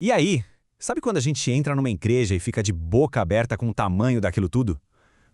E aí, sabe quando a gente entra numa igreja e fica de boca aberta com o tamanho daquilo tudo?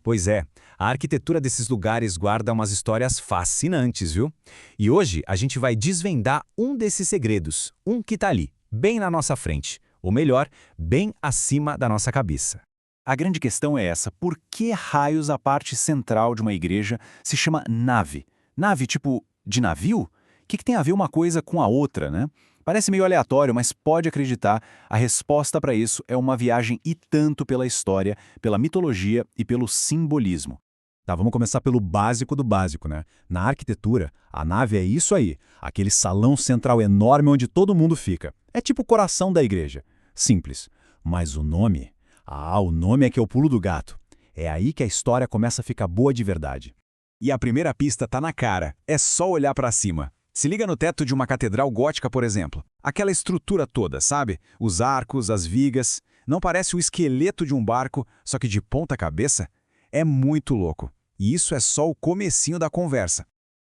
Pois é, a arquitetura desses lugares guarda umas histórias fascinantes, viu? E hoje a gente vai desvendar um desses segredos, um que tá ali, bem na nossa frente, ou melhor, bem acima da nossa cabeça. A grande questão é essa: por que raios a parte central de uma igreja se chama nave? Nave tipo de navio? O que tem a ver uma coisa com a outra, né? Parece meio aleatório, mas pode acreditar, a resposta para isso é uma viagem e tanto pela história, pela mitologia e pelo simbolismo. Tá, vamos começar pelo básico do básico, né? Na arquitetura, a nave é isso aí, aquele salão central enorme onde todo mundo fica. É tipo o coração da igreja. Simples. Mas o nome? Ah, o nome é que é o pulo do gato. É aí que a história começa a ficar boa de verdade. E a primeira pista tá na cara, é só olhar para cima. Se liga no teto de uma catedral gótica, por exemplo. Aquela estrutura toda, sabe? Os arcos, as vigas. Não parece o esqueleto de um barco, só que de ponta cabeça? É muito louco. E isso é só o comecinho da conversa.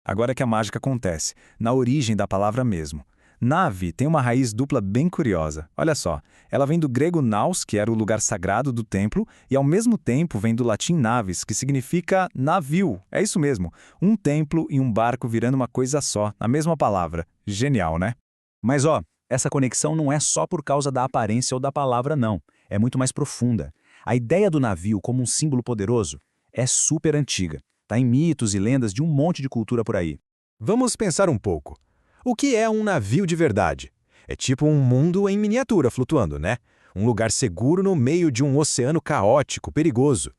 Agora que a mágica acontece, na origem da palavra mesmo. Nave tem uma raiz dupla bem curiosa. Olha só, ela vem do grego naus, que era o lugar sagrado do templo, e ao mesmo tempo vem do latim navis, que significa navio. É isso mesmo, um templo e um barco virando uma coisa só, na mesma palavra. Genial, né? Mas essa conexão não é só por causa da aparência ou da palavra, não. É muito mais profunda. A ideia do navio como um símbolo poderoso é super antiga. Está em mitos e lendas de um monte de cultura por aí. Vamos pensar um pouco. O que é um navio de verdade? É tipo um mundo em miniatura flutuando, né? Um lugar seguro no meio de um oceano caótico, perigoso.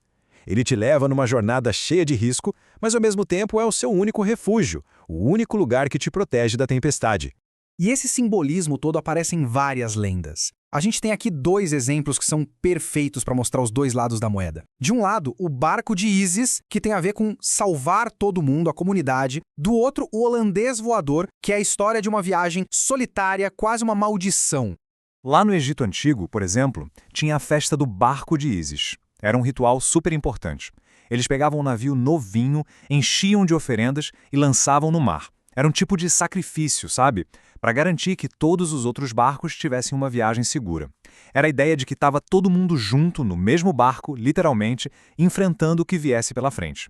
Ele te leva numa jornada cheia de risco, mas ao mesmo tempo é o seu único refúgio, o único lugar que te protege da tempestade. E esse simbolismo todo aparece em várias lendas. A gente tem aqui dois exemplos que são perfeitos para mostrar os dois lados da moeda. De um lado, o barco de Ísis, que tem a ver com salvar todo mundo, a comunidade. Do outro, o holandês voador, que é a história de uma viagem solitária, quase uma maldição. Lá no Egito Antigo, por exemplo, tinha a festa do barco de Ísis. Era um ritual super importante. Eles pegavam um navio novinho, enchiam de oferendas e lançavam no mar. Era um tipo de sacrifício, sabe? Para garantir que todos os outros barcos tivessem uma viagem segura. Era a ideia de que estava todo mundo junto no mesmo barco, literalmente, enfrentando o que viesse pela frente.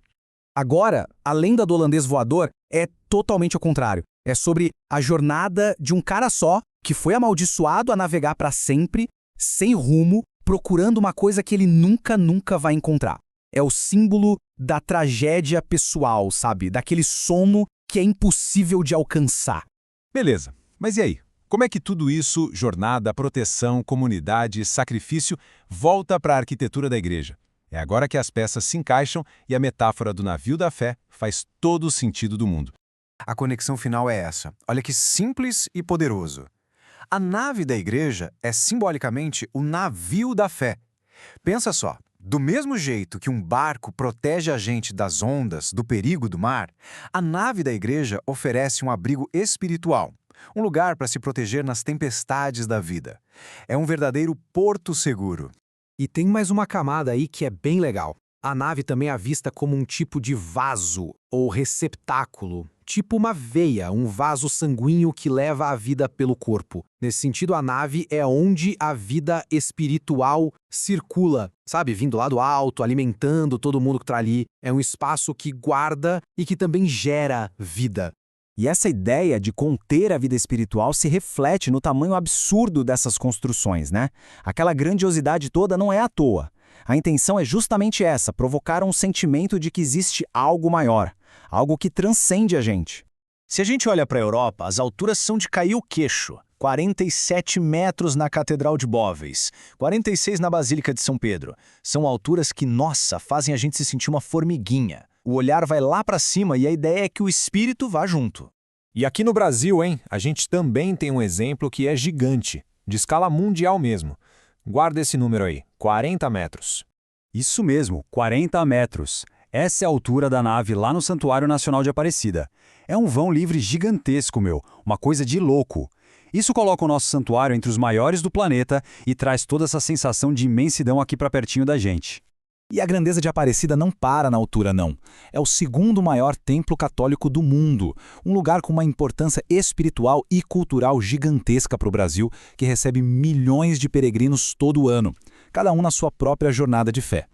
Agora, a lenda do holandês voador é totalmente ao contrário. É sobre a jornada de um cara só que foi amaldiçoado a navegar para sempre, sem rumo, procurando uma coisa que ele nunca vai encontrar. É o símbolo da tragédia pessoal, sabe? Daquele sono que é impossível de alcançar. Beleza, mas e aí? Como é que tudo isso, jornada, proteção, comunidade, sacrifício, volta para a arquitetura da igreja? É agora que as peças se encaixam e a metáfora do navio da fé faz todo o sentido do mundo. A conexão final é essa. Olha que simples e poderoso. A nave da igreja é simbolicamente o navio da fé. Pensa só. Do mesmo jeito que um barco protege a gente das ondas, do perigo do mar, a nave da igreja oferece um abrigo espiritual, um lugar para se proteger nas tempestades da vida. É um verdadeiro porto seguro. E tem mais uma camada aí que é bem legal. A nave também é vista como um tipo de vaso ou receptáculo, tipo uma veia, um vaso sanguíneo que leva a vida pelo corpo. Nesse sentido, a nave é onde a vida espiritual circula, sabe? Vindo lá do alto, alimentando todo mundo que está ali. É um espaço que guarda e que também gera vida. E essa ideia de conter a vida espiritual se reflete no tamanho absurdo dessas construções, né? Aquela grandiosidade toda não é à toa. A intenção é justamente essa, provocar um sentimento de que existe algo maior, algo que transcende a gente. Se a gente olha para a Europa, as alturas são de cair o queixo. 47 metros na Catedral de Boves, 46 na Basílica de São Pedro. São alturas que, nossa, fazem a gente se sentir uma formiguinha. O olhar vai lá para cima e a ideia é que o espírito vá junto. E aqui no Brasil, hein, a gente também tem um exemplo que é gigante, de escala mundial mesmo. Guarda esse número aí, 40 metros. Isso mesmo, 40 metros. Essa é a altura da nave lá no Santuário Nacional de Aparecida. É um vão livre gigantesco, uma coisa de louco. Isso coloca o nosso santuário entre os maiores do planeta e traz toda essa sensação de imensidão aqui para pertinho da gente. E a grandeza de Aparecida não para na altura, não. É o segundo maior templo católico do mundo, um lugar com uma importância espiritual e cultural gigantesca para o Brasil, que recebe milhões de peregrinos todo ano, cada um na sua própria jornada de fé.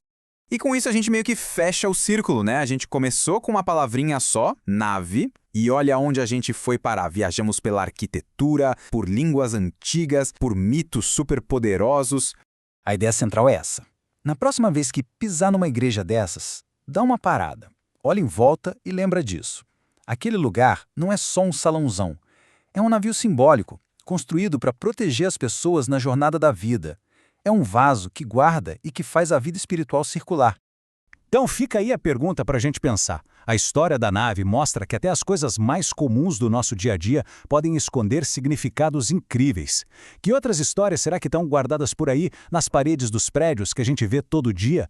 E com isso a gente meio que fecha o círculo, né? A gente começou com uma palavrinha só, nave, e olha onde a gente foi parar. Viajamos pela arquitetura, por línguas antigas, por mitos superpoderosos. A ideia central é essa. Na próxima vez que pisar numa igreja dessas, dá uma parada, olha em volta e lembra disso. Aquele lugar não é só um salãozão. É um navio simbólico, construído para proteger as pessoas na jornada da vida. É um vaso que guarda e que faz a vida espiritual circular. Então fica aí a pergunta para a gente pensar. A história da nave mostra que até as coisas mais comuns do nosso dia a dia podem esconder significados incríveis. Que outras histórias será que estão guardadas por aí, nas paredes dos prédios que a gente vê todo dia?